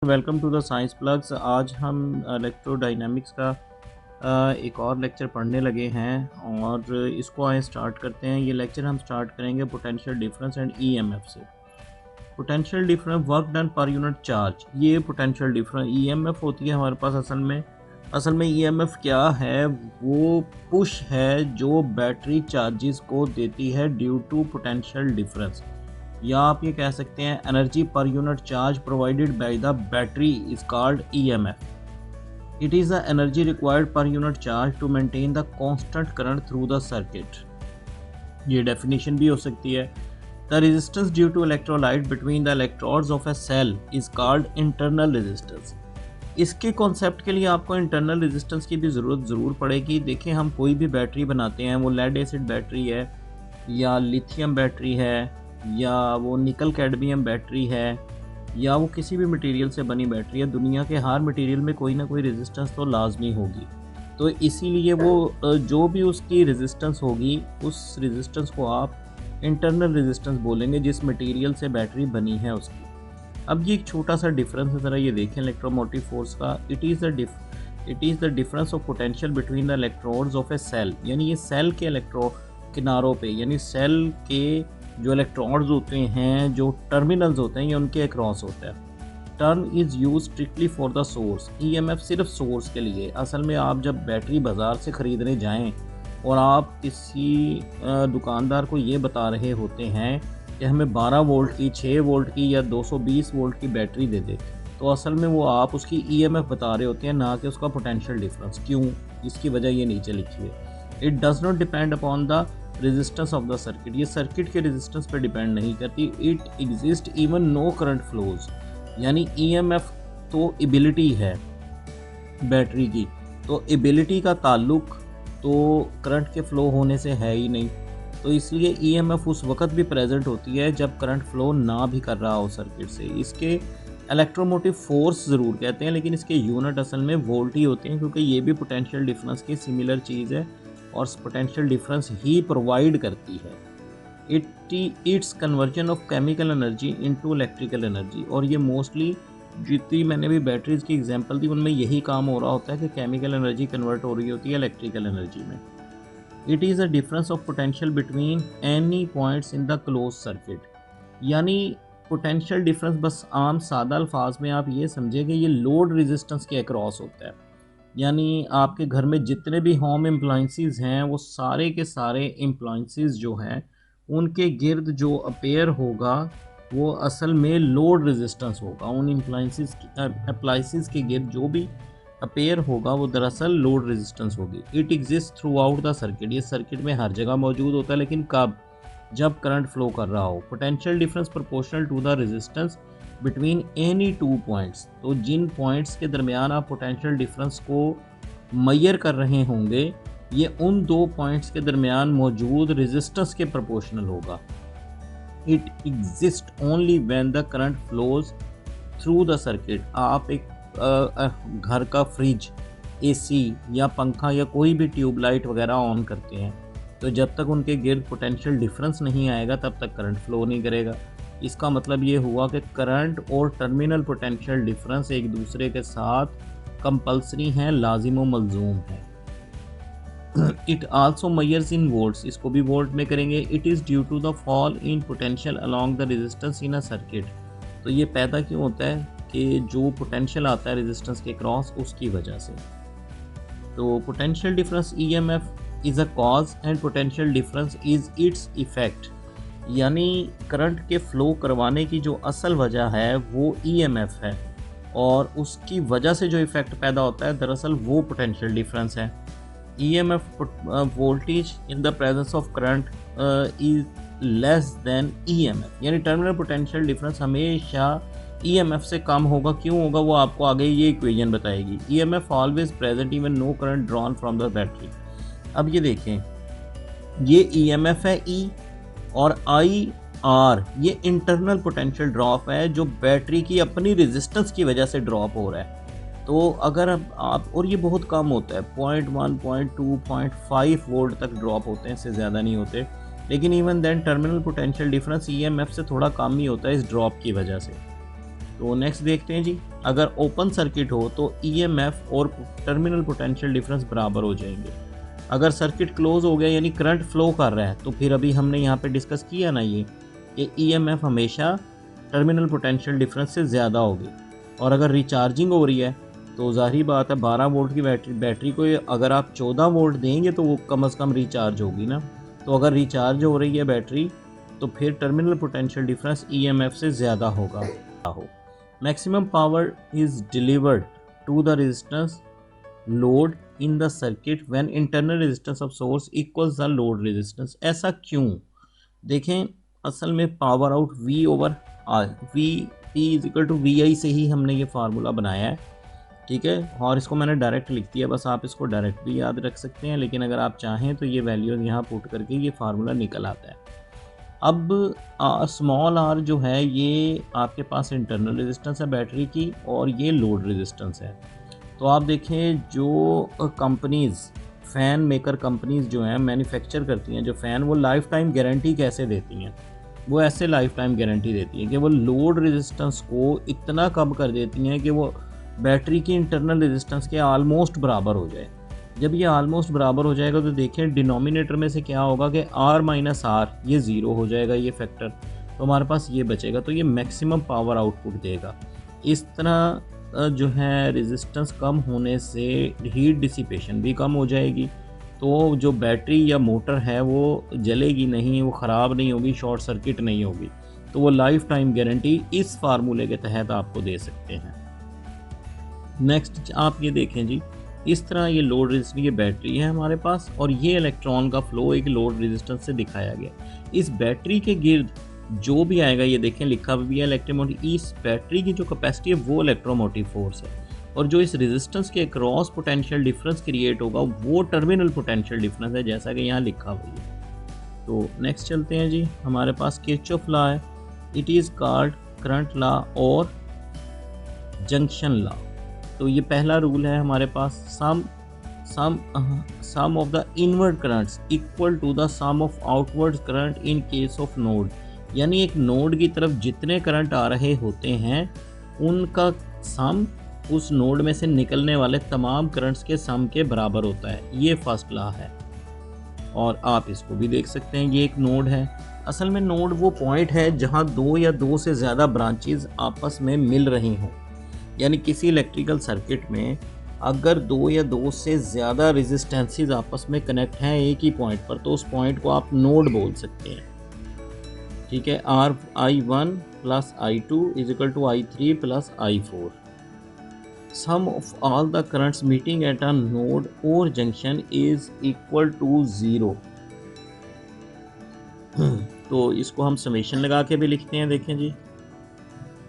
Welcome to the science plugs. आज हम electrodynamics का एक और लेक्चर पढ़ने लगे हैं और इसको आए स्टार्ट करते हैं। ये लेक्चर हम स्टार्ट करेंगे पोटेंशियल डिफरेंस एंड ईएमएफ से। पोटेंशियल डिफरेंस वर्क डन पर यूनिट चार्ज, ये पोटेंशियल डिफरेंस ईएमएफ होती है हमारे पास। असल में ईएमएफ क्या है? वो पुश है जो बैटरी चार्जेस को देती है ड्यू टू पोटेंशियल डिफरेंस, या आप ये कह सकते हैं energy per unit charge provided by the battery is called EMF. It is the energy required per unit charge to maintain the constant current through the circuit. ये definition भी हो सकती है। The resistance due to electrolyte between the electrodes of a cell is called internal resistance. इसके concept के लिए आपको internal resistance की भी ज़रूर पड़ेगी। देखिए, हम कोई भी बैटरी बनाते हैं, वो लेड एसिड बैटरी है या लिथियम बैटरी है या वो निकल कैडमियम बैटरी है या वो किसी भी मटेरियल से बनी बैटरी है, दुनिया के हर मटेरियल में कोई ना कोई रेजिस्टेंस तो लाजमी होगी। तो इसीलिए वो जो भी उसकी रेजिस्टेंस होगी, उस रेजिस्टेंस को आप इंटरनल रेजिस्टेंस बोलेंगे जिस मटेरियल से बैटरी बनी है उसकी। अब ये एक छोटा सा डिफरेंस है, ज़रा ये देखें इलेक्ट्रोमोटिव फोर्स का। It is the difference of potential between the electrodes of a cell, यानी ये सेल के इलेक्ट्रो किनारों पे, यानी सेल के जो इलेक्ट्रोड्स होते हैं, जो टर्मिनल्स होते हैं, ये उनके अक्रॉस होता है। Term is use strictly for the source. EMF सिर्फ सोर्स के लिए। असल में आप जब बैटरी बाज़ार से ख़रीदने जाएं और आप किसी दुकानदार को ये बता रहे होते हैं कि हमें 12 वोल्ट की, 6 वोल्ट की या 220 वोल्ट की बैटरी दे दे, तो असल में वो आप उसकी ईएमएफ बता रहे होते हैं, ना कि उसका पोटेंशियल डिफरेंस। क्यों? इसकी वजह ये नीचे लिखी है। It does not depend upon the resistance of the circuit. ये सर्किट के रेजिस्टेंस पे डिपेंड नहीं करती। It exist even know current flows, यानी ईएमएफ तो एबिलिटी है बैटरी की, तो एबिलिटी का ताल्लुक तो करंट के फ्लो होने से है ही नहीं। तो इसलिए ईएमएफ उस वक्त भी प्रेजेंट होती है जब करंट फ्लो ना भी कर रहा हो सर्किट से। इसके इलेक्ट्रोमोटिव फोर्स ज़रूर कहते हैं, लेकिन इसके यूनिट असल में वोल्ट ही होते हैं, क्योंकि ये भी पोटेंशियल डिफरेंस की सिमिलर चीज़ है और पोटेंशियल डिफरेंस ही प्रोवाइड करती है। It's conversion of chemical energy into electrical energy. और ये मोस्टली जितनी मैंने भी बैटरीज की एग्जांपल दी, उनमें यही काम हो रहा होता है कि केमिकल एनर्जी कन्वर्ट हो रही होती है इलेक्ट्रिकल एनर्जी में। It is a difference of potential between any points in the close circuit, यानी पोटेंशियल डिफरेंस बस आम सादा अल्फाज में आप ये समझें कि ये लोड रेजिस्टेंस के अक्रॉस होता है। यानी आपके घर में जितने भी होम एप्लाइंसेस हैं, वो सारे के सारे एप्लाइंसेस जो हैं, उनके गिर्द जो अपेयर होगा वो असल में लोड रेजिस्टेंस होगा। उन एप्लाइंसेस के गिर्द जो भी अपेयर होगा वो दरअसल लोड रेजिस्टेंस होगी। It exist through out the circuit. ये सर्किट में हर जगह मौजूद होता है, लेकिन कब? जब करंट फ्लो कर रहा हो। Potential difference proportional to the resistance between any two points. तो जिन पॉइंट्स के दरमियान आप पोटेंशियल डिफरेंस को मैयर कर रहे होंगे, ये उन दो पॉइंट्स के दरमियान मौजूद रेजिस्टेंस के प्रोपोर्शनल होगा। It exist only when the current flows through the circuit. आप एक घर का फ्रिज, एसी या पंखा या कोई भी ट्यूबलाइट वगैरह ऑन करते हैं, तो जब तक उनके गिर्द पोटेंशियल डिफरेंस नहीं आएगा तब तक करंट फ्लो नहीं करेगा। इसका मतलब ये हुआ कि करंट और टर्मिनल पोटेंशियल डिफरेंस एक दूसरे के साथ कंपल्सरी हैं, लाजिम व मलजूम है। It also measures in volts. इसको भी वोल्ट में करेंगे। It is due to the fall in potential along the resistance in a circuit. तो ये पैदा क्यों होता है? कि जो पोटेंशियल आता है रेजिस्टेंस के क्रॉस, उसकी वजह से। तो potential difference EMF is a cause and potential difference is it's effect, यानी करंट के फ्लो करवाने की जो असल वजह है वो ईएमएफ है, और उसकी वजह से जो इफ़ेक्ट पैदा होता है दरअसल वो पोटेंशियल डिफरेंस है। EMF voltage in the presence of current is less than EMF, यानी टर्मिनल पोटेंशियल डिफरेंस हमेशा ईएमएफ से कम होगा। क्यों होगा? वो आपको आगे ये इक्वेशन बताएगी। EMF always present even know current drawn from the battery. अब ये देखें, ये ईएमएफ है ई, और आई आर ये इंटरनल पोटेंशियल ड्रॉप है जो बैटरी की अपनी रेजिस्टेंस की वजह से ड्रॉप हो रहा है। तो अगर आप और ये बहुत कम होता है, 0.1, 0.2, 0.5 वोल्ट तक ड्रॉप होते हैं, इससे ज़्यादा नहीं होते। लेकिन even then terminal potential difference EMF से थोड़ा कम ही होता है इस ड्रॉप की वजह से। तो नेक्स्ट देखते हैं जी, अगर ओपन सर्किट हो तो ईएमएफ और टर्मिनल पोटेंशियल डिफरेंस बराबर हो जाएंगे। अगर सर्किट क्लोज हो गया यानी करंट फ्लो कर रहा है तो फिर अभी हमने यहाँ पे डिस्कस किया ना ये कि ईएमएफ हमेशा टर्मिनल पोटेंशियल डिफरेंस से ज़्यादा होगी। और अगर रिचार्जिंग हो रही है तो ज़ाहिर बात है 12 वोल्ट की बैटरी को अगर आप 14 वोल्ट देंगे तो वो कम से कम रिचार्ज होगी ना। तो अगर रिचार्ज हो रही है बैटरी तो फिर टर्मिनल पोटेंशियल डिफरेंस ईएमएफ से ज़्यादा होगा। Maximum power is delivered to the resistance load in the circuit when internal resistance of source equals the load resistance. ऐसा क्यों? देखें, असल में power out V over R, V P is equal to V I से ही हमने ये formula बनाया है, ठीक है। और इसको मैंने डायरेक्ट लिख दिया, बस आप इसको डायरेक्ट भी याद रख सकते हैं, लेकिन अगर आप चाहें तो ये वैल्यूज़ यहाँ पुट करके ये फार्मूला निकल आता है। अब स्मॉल आर जो है ये आपके पास इंटरनल रेजिस्टेंस है बैटरी की और ये लोड रेजिस्टेंस है। तो आप देखें जो कंपनीज़ फ़ैन मेकर कंपनीज़ जो हैं मैन्युफैक्चर करती हैं जो फ़ैन, वो लाइफ टाइम गारंटी कैसे देती हैं? वो ऐसे लाइफ टाइम गारंटी देती हैं कि वो लोड रेजिस्टेंस को इतना कम कर देती हैं कि वो बैटरी की इंटरनल रेजिस्टेंस के आलमोस्ट बराबर हो जाए। जब ये आलमोस्ट बराबर हो जाएगा तो देखें डिनोमिनेटर में से क्या होगा कि R माइनस R ये ज़ीरो हो जाएगा, ये फैक्टर, तो हमारे पास ये बचेगा, तो ये मैक्सिमम पावर आउटपुट देगा। इस तरह जो है रेजिस्टेंस कम होने से हीट डिसिपेशन भी कम हो जाएगी, तो जो बैटरी या मोटर है वो जलेगी नहीं, वो ख़राब नहीं होगी, शॉर्ट सर्किट नहीं होगी। तो वो लाइफ टाइम गारंटी इस फार्मूले के तहत आपको दे सकते हैं। नेक्स्ट आप ये देखें जी, इस तरह ये लोड रेजिस्टेंस की बैटरी है हमारे पास और ये इलेक्ट्रॉन का फ्लो एक लोड रेजिस्टेंस से दिखाया गया। इस बैटरी के गिर्द जो भी आएगा, ये देखें लिखा भी है इलेक्ट्रोमोटिव, इस बैटरी की जो कैपेसिटी है वो इलेक्ट्रोमोटिव फोर्स है, और जो इस रेजिस्टेंस के अक्रॉस पोटेंशियल डिफरेंस क्रिएट होगा वो टर्मिनल पोटेंशियल डिफरेंस है, जैसा कि यहाँ लिखा हुआ है। तो नेक्स्ट चलते हैं जी, हमारे पास किरचॉफ लॉ है, it is called current law और जंक्शन लॉ। तो ये पहला रूल है हमारे पास, sum of the inward currents equal to the sum of outward current in case of node. यानी एक नोड की तरफ जितने करंट आ रहे होते हैं उनका सम उस नोड में से निकलने वाले तमाम करंट्स के सम के बराबर होता है। ये फर्स्ट लॉ है और आप इसको भी देख सकते हैं, ये एक नोड है। असल में नोड वो पॉइंट है जहाँ दो या दो से ज़्यादा ब्रांचेज आपस में मिल रही हों। यानी किसी इलेक्ट्रिकल सर्किट में अगर दो या दो से ज़्यादा रेजिस्टेंसेस आपस में कनेक्ट हैं एक ही पॉइंट पर, तो उस पॉइंट को आप नोड बोल सकते हैं, ठीक है। I1 plus I2 is equal to I3 plus I4। Sum of all the currents meeting at a node और जंक्शन इज इक्वल टू 0। तो इसको हम समेशन लगा के भी लिखते हैं, देखें जी,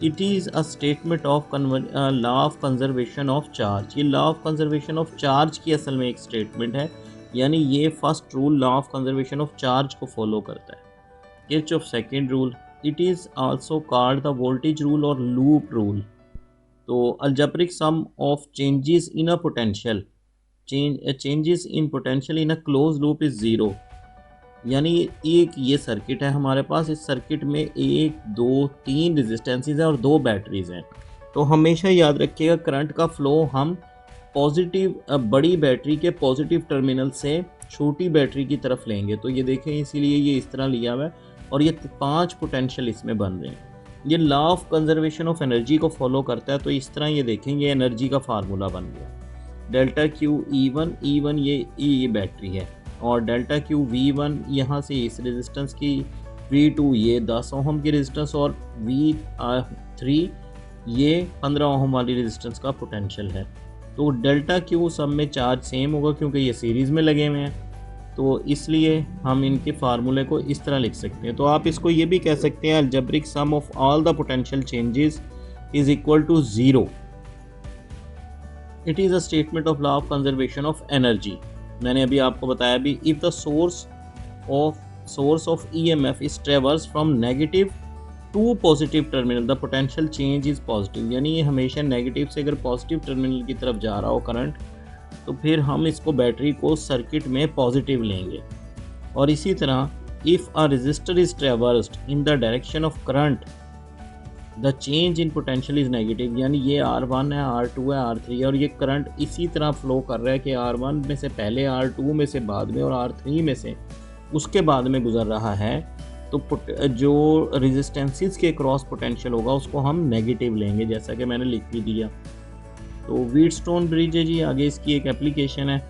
it is a statement of law of conservation of charge. ये law of conservation of charge की असल में एक स्टेटमेंट है, यानी ये first rule law of conservation of charge को फॉलो करता है। Kirchhoff second rule, it is also called the voltage rule और लूप रूल। तो algebraic sum of changes in a potential changes in potential in a close loop is 0। यानी एक ये circuit है हमारे पास, इस सर्किट में 1 2 3 रेजिस्टेंसेस हैं और 2 बैटरीज हैं। तो हमेशा याद रखिएगा करंट का फ्लो हम पॉजिटिव बड़ी बैटरी के पॉजिटिव टर्मिनल से छोटी बैटरी की तरफ लेंगे। तो ये देखें, इसीलिए ये इस तरह लिया हुआ है और ये 5 पोटेंशियल इसमें बन रहे हैं। ये law of conservation of energy को फॉलो करता है। तो इस तरह ये देखेंगे एनर्जी का फार्मूला बन गया, डेल्टा क्यू E1 ये बैटरी है और डेल्टा क्यू V1 यहाँ से इस रेजिस्टेंस की, V2 ये 10 ओहम की रेजिस्टेंस और V3 ये 15 ओहम वाली रेजिस्टेंस का पोटेंशियल है। तो डेल्टा क्यू सब में चार्ज सेम होगा क्योंकि ये सीरीज़ में लगे हुए हैं, तो इसलिए हम इनके फार्मूले को इस तरह लिख सकते हैं। तो आप इसको ये भी कह सकते हैं algebraic sum of all the potential changes is equal to 0। It is a statement of law of conservation of energy. मैंने अभी आपको बताया भी, if the source of EMF is traverse from negative to positive terminal the potential change is positive. यानी ये हमेशा negative से अगर पॉजिटिव टर्मिनल की तरफ जा रहा हो करंट, तो फिर हम इसको बैटरी को सर्किट में पॉजिटिव लेंगे। और इसी तरह if a resistor is traversed in the direction of current the change in potential is negative, यानी ये R1 है, R2 है, R3 है और ये करंट इसी तरह फ्लो कर रहा है कि R1 में से पहले, R2 में से बाद में और R3 में से उसके बाद में गुजर रहा है। तो जो रेजिस्टेंसेस के क्रॉस पोटेंशियल होगा उसको हम नेगेटिव लेंगे, जैसा कि मैंने लिख भी दिया। तो व्हीटस्टोन ब्रिज है जी, आगे इसकी एक एप्लीकेशन है।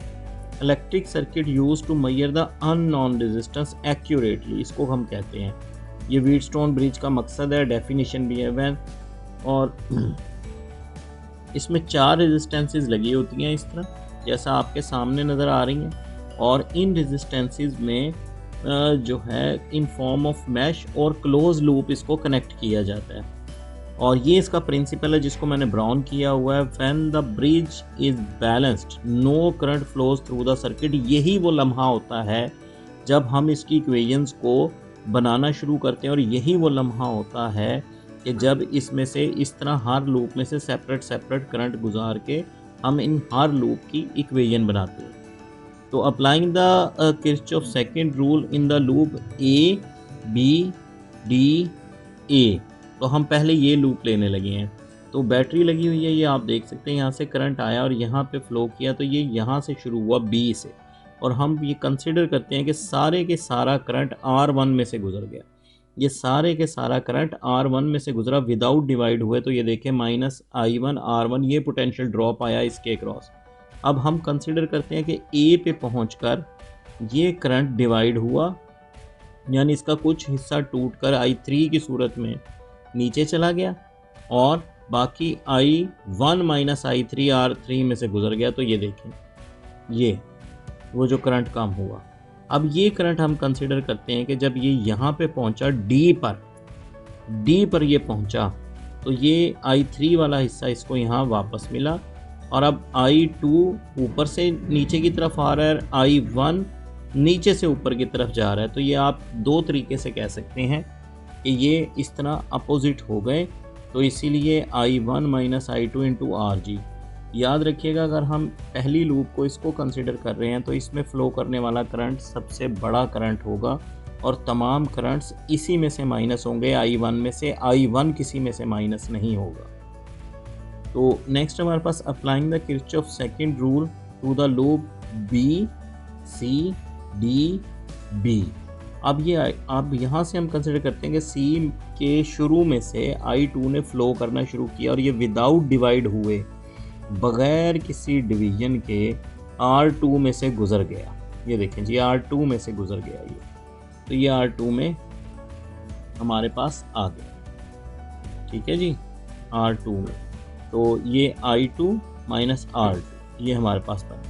Electric circuit use to measure the unknown resistance accurately, इसको हम कहते हैं। ये व्हीटस्टोन ब्रिज का मकसद है, डेफिनेशन भी है वैन। और इसमें 4 रेजिस्टेंसेस लगी होती हैं इस तरह, जैसा आपके सामने नज़र आ रही हैं। और इन रेजिस्टेंसेस में जो है इन फॉर्म ऑफ मैश और क्लोज लूप इसको कनेक्ट किया जाता है। और ये इसका प्रिंसिपल है जिसको मैंने ब्राउन किया हुआ है। When the bridge is balanced no current flows through the circuit, यही वो लम्हा होता है जब हम इसकी इक्वेशंस को बनाना शुरू करते हैं और यही वो लम्हा होता है कि जब इसमें से इस तरह हर लूप में से सेपरेट सेपरेट करंट गुजार के हम इन हर लूप की इक्वेशन बनाते हैं। तो applying the Kirchhoff second rule in the loop A B D A, तो हम पहले ये लूप लेने लगे हैं। तो बैटरी लगी हुई है, ये आप देख सकते हैं, यहाँ से करंट आया और यहाँ पे फ्लो किया, तो ये यहाँ से शुरू हुआ बी से, और हम ये कंसिडर करते हैं कि सारे के सारा करंट R1 में से गुजर गया। ये सारे के सारा करंट R1 में से गुजरा विदाउट डिवाइड हुए। तो ये देखें -I1 R1, ये पोटेंशियल ड्रॉप आया इसके क्रॉस। अब हम कंसिडर करते हैं कि ए पे पहुंचकर ये करंट डिवाइड हुआ, यानी इसका कुछ हिस्सा टूटकर I3 की सूरत में नीचे चला गया और बाकी I1 - I3 R3 में से गुजर गया। तो ये देखें, ये वो जो करंट कम हुआ। अब ये करंट हम कंसिडर करते हैं कि जब ये यहाँ पे पहुँचा डी पर ये पहुँचा, तो ये I3 वाला हिस्सा इसको यहाँ वापस मिला और अब I2 ऊपर से नीचे की तरफ आ रहा है, I1 नीचे से ऊपर की तरफ जा रहा है। तो ये आप दो तरीके से कह सकते हैं कि ये इस तरह अपोजिट हो गए। तो इसीलिए I1 - I2 × RG। याद रखिएगा, अगर हम पहली लूप को इसको कंसिडर कर रहे हैं तो इसमें फ़्लो करने वाला करंट सबसे बड़ा करंट होगा और तमाम करंट्स इसी में से माइनस होंगे, I1 में से। I1 किसी में से माइनस नहीं होगा। तो नेक्स्ट हमारे पास applying the Kirchhoff second rule to the loop B C D B. अब यहाँ से हम कंसिडर करते हैं कि सी के शुरू में से I2 ने फ़्लो करना शुरू किया और ये विदाउट डिवाइड हुए, बग़ैर किसी डिवीज़न के R2 में से गुज़र गया। ये देखें जी, R2 में से गुज़र गया ये, तो ये R2 में हमारे पास आ गया। ठीक है जी, R2 में, तो ये I2 - R2 ये हमारे पास बना।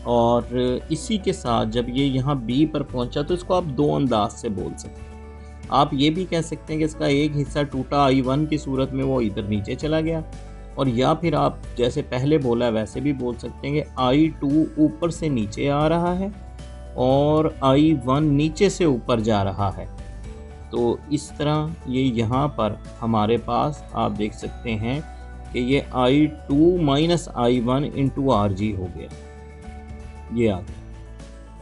और इसी के साथ जब ये यहाँ B पर पहुँचा तो इसको आप दो अंदाज से बोल सकते हैं। आप ये भी कह सकते हैं कि इसका एक हिस्सा टूटा I1 की सूरत में, वो इधर नीचे चला गया, और या फिर आप जैसे पहले बोला वैसे भी बोल सकते हैं कि I2 ऊपर से नीचे आ रहा है और I1 नीचे से ऊपर जा रहा है। तो इस तरह ये यहाँ पर हमारे पास आप देख सकते हैं कि ये I2 - I1 × RG हो गया, ये आ गया।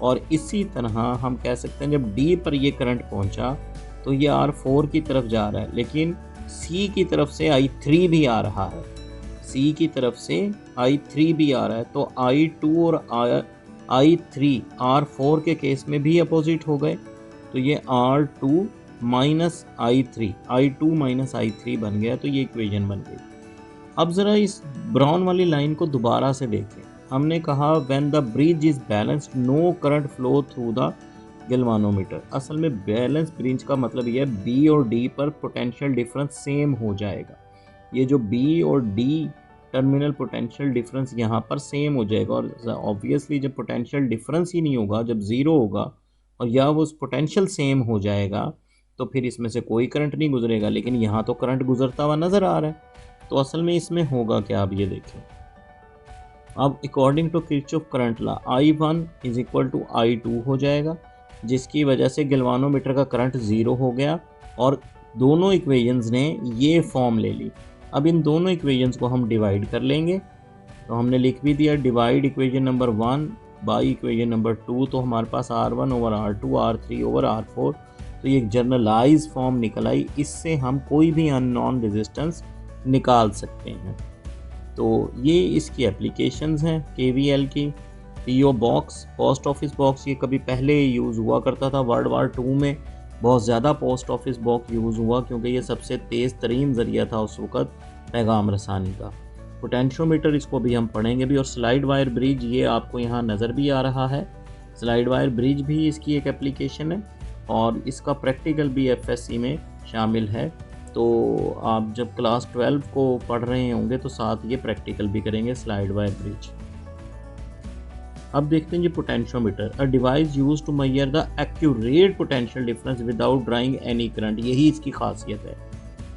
और इसी तरह हम कह सकते हैं जब D पर ये करंट पहुंचा तो ये R4 की तरफ जा रहा है, लेकिन C की तरफ से I3 भी आ रहा है, C की तरफ से I3 भी आ रहा है। तो I2 और I3 R4 के केस में भी अपोजिट हो गए, तो ये R2 - I3 बन गया। तो ये इक्वेशन बन गई। अब ज़रा इस ब्राउन वाली लाइन को दोबारा से देखें। हमने कहा when the bridge is balanced no current flow through the galvanometer. असल में बैलेंस ब्रिज का मतलब ये है बी और डी पर पोटेंशियल डिफरेंस सेम हो जाएगा। ये जो बी और डी टर्मिनल पोटेंशियल डिफरेंस यहाँ पर सेम हो जाएगा। और ऑब्वियसली जब पोटेंशियल डिफरेंस ही नहीं होगा, जब ज़ीरो होगा और या वो पोटेंशियल सेम हो जाएगा, तो फिर इसमें से कोई करंट नहीं गुजरेगा। लेकिन यहाँ तो करंट गुजरता हुआ नज़र आ रहा है। तो असल में इसमें होगा क्या, आप ये देखें। अब according to Kirchhoff current law I1 = I2 हो जाएगा, जिसकी वजह से गैल्वानोमीटर का करंट ज़ीरो हो गया और दोनों इक्वेशंस ने ये फॉर्म ले ली। अब इन दोनों इक्वेशंस को हम डिवाइड कर लेंगे। तो हमने लिख भी दिया, divide equation number 1 by equation number 2। तो हमारे पास R1 / R2 R3 / R4। तो ये एक जनरलाइज फॉर्म निकल आई, इससे हम कोई भी अननोन रेजिस्टेंस निकाल सकते हैं। तो ये इसकी एप्लीकेशंस हैं KVL की। PO box, post office box, ये कभी पहले यूज़ हुआ करता था। वर्ल्ड वार 2 में बहुत ज़्यादा पोस्ट ऑफिस बॉक्स यूज़ हुआ क्योंकि ये सबसे तेज़ तरीन ज़रिया था उस वक़्त पैगाम रसानी का। पोटेंशियोमीटर, इसको भी हम पढ़ेंगे भी। और स्लाइड वायर ब्रिज, ये आपको यहाँ नज़र भी आ रहा है। स्लाइड वायर ब्रिज भी इसकी एक एप्लीकेशन है और इसका प्रैक्टिकल भी FSC में शामिल है। तो आप जब क्लास 12 को पढ़ रहे होंगे तो साथ ये प्रैक्टिकल भी करेंगे स्लाइड वायर ब्रिज। अब देखते हैं जी potentiometer, a device use to measure the accurate potential difference without drawing any current. यही इसकी खासियत है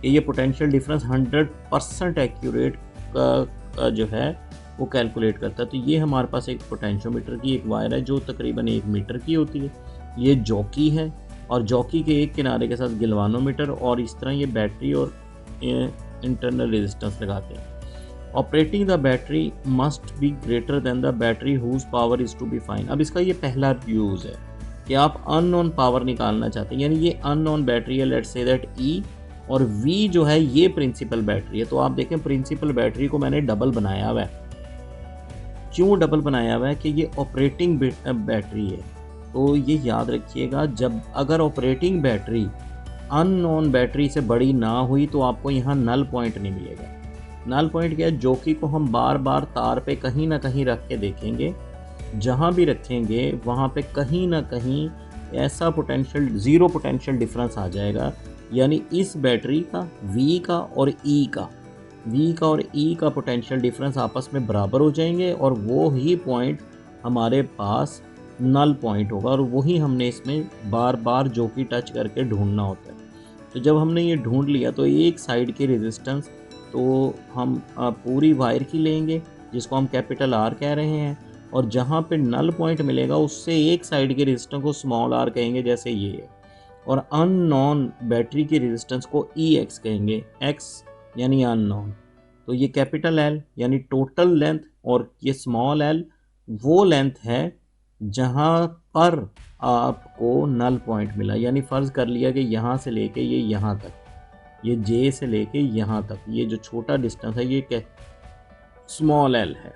कि ये पोटेंशियल डिफरेंस 100% एक्यूरेट का जो है वो कैलकुलेट करता है। तो ये हमारे पास एक पोटेंशियोमीटर की एक वायर है जो तकरीबन 1 मीटर की होती है। ये जॉकी है और जॉकी के एक किनारे के साथ गिलवानोमीटर, और इस तरह ये बैटरी और इंटरनल रेजिस्टेंस लगाते हैं। Operating the battery must be greater than the battery whose power is to be find. अब इसका ये पहला यूज़ है कि आप अननोन पावर निकालना चाहते हैं, यानी ये अननोन बैटरी है, लेट्स से दैट E, और V जो है ये प्रिंसिपल बैटरी है। तो आप देखें प्रिंसिपल बैटरी को मैंने डबल बनाया हुआ है। क्यों डबल बनाया हुआ है? कि ये ऑपरेटिंग बैटरी है। तो ये याद रखिएगा, जब अगर ऑपरेटिंग बैटरी अननोन बैटरी से बड़ी ना हुई तो आपको यहाँ नल पॉइंट नहीं मिलेगा। नल पॉइंट क्या है? जॉकी को हम बार बार तार पे कहीं ना कहीं रख के देखेंगे, जहाँ भी रखेंगे वहाँ पे कहीं ना कहीं ऐसा पोटेंशियल, ज़ीरो पोटेंशियल डिफरेंस आ जाएगा। यानी इस बैटरी का V का और E का पोटेंशियल डिफरेंस आपस में बराबर हो जाएंगे और वो ही पॉइंट हमारे पास नल पॉइंट होगा, और वही हमने इसमें बार बार जॉकी टच करके ढूंढना होता है। तो जब हमने ये ढूंढ लिया तो एक साइड की रेजिस्टेंस तो हम पूरी वायर की लेंगे जिसको हम कैपिटल R कह रहे हैं, और जहाँ पे नल पॉइंट मिलेगा उससे एक साइड के रेजिस्टेंस को स्मॉल r कहेंगे, जैसे ये है। और अननोन बैटरी की रेजिस्टेंस को EX कहेंगे, X यानी अननोन। तो ये कैपिटल L यानी टोटल लेंथ, और ये स्मॉल l वो लेंथ है जहाँ पर आपको नल पॉइंट मिला। यानी फ़र्ज़ कर लिया कि यहाँ से लेके ये यहाँ तक, ये J से लेके यहाँ तक, ये जो छोटा डिस्टेंस है ये क्या, स्मॉल l है।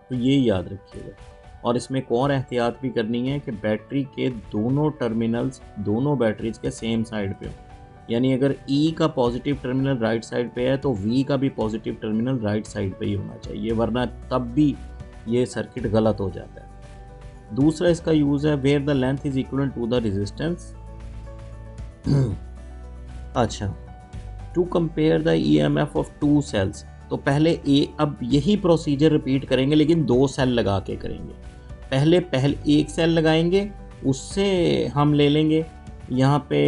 तो ये याद रखिएगा। और इसमें एक और एहतियात भी करनी है कि बैटरी के दोनों टर्मिनल्स दोनों बैटरीज के सेम साइड पे हो। यानी अगर E का पॉजिटिव टर्मिनल राइट साइड पे है तो V का भी पॉजिटिव टर्मिनल राइट साइड पे ही होना चाहिए, वरना तब भी ये सर्किट गलत हो जाता है। दूसरा इसका यूज़ है where the length is equal to the resistance. अच्छा, to compare the EMF of 2 cells. तो पहले अब यही प्रोसीजर रिपीट करेंगे लेकिन 2 सेल लगा के करेंगे। पहले एक सेल लगाएंगे, उससे हम ले लेंगे यहाँ पे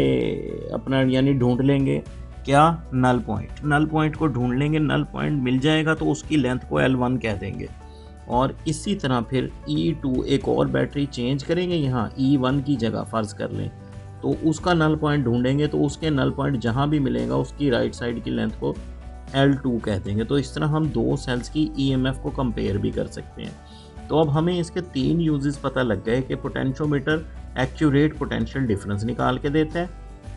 अपना, यानी ढूंढ लेंगे क्या, नल पॉइंट। नल पॉइंट को ढूंढ लेंगे, नल पॉइंट मिल जाएगा तो उसकी लेंथ को L1 कह देंगे। और इसी तरह फिर E2 एक और बैटरी चेंज करेंगे, यहाँ E1 की जगह फ़र्ज़ कर लें, तो उसका नल पॉइंट ढूंढेंगे तो उसके नल पॉइंट जहाँ भी मिलेगा उसकी राइट साइड की लेंथ को L2 कह देंगे। तो इस तरह हम 2 सेल्स की EMF को कंपेयर भी कर सकते हैं। तो अब हमें इसके 3 यूजेस पता लग गए कि पोटेंशियोमीटर एक्यूरेट पोटेंशियल डिफरेंस निकाल के देता है,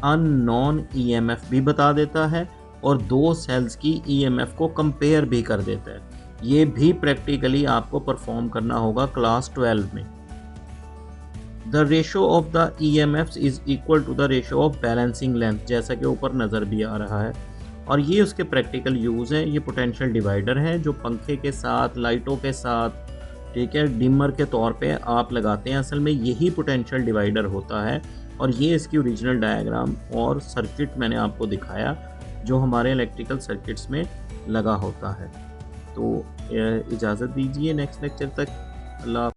अननोन EMF भी बता देता है, और 2 सेल्स की EMF को कंपेयर भी कर देता है। ये भी प्रैक्टिकली आपको परफॉर्म करना होगा क्लास 12 में। The ratio of the EMFs is equal to the ratio of balancing length, जैसा कि ऊपर नज़र भी आ रहा है। और ये उसके प्रैक्टिकल यूज़ है। ये पोटेंशियल डिवाइडर है जो पंखे के साथ, लाइटों के साथ, ठीक है, डिमर के तौर पे आप लगाते हैं। असल में यही पोटेंशियल डिवाइडर होता है, और ये इसकी ओरिजिनल डायग्राम और सर्किट मैंने आपको दिखाया जो हमारे इलेक्ट्रिकल सर्किट्स में लगा होता है। तो इजाज़त दीजिए नेक्स्ट लेक्चर तक। अल्लाह।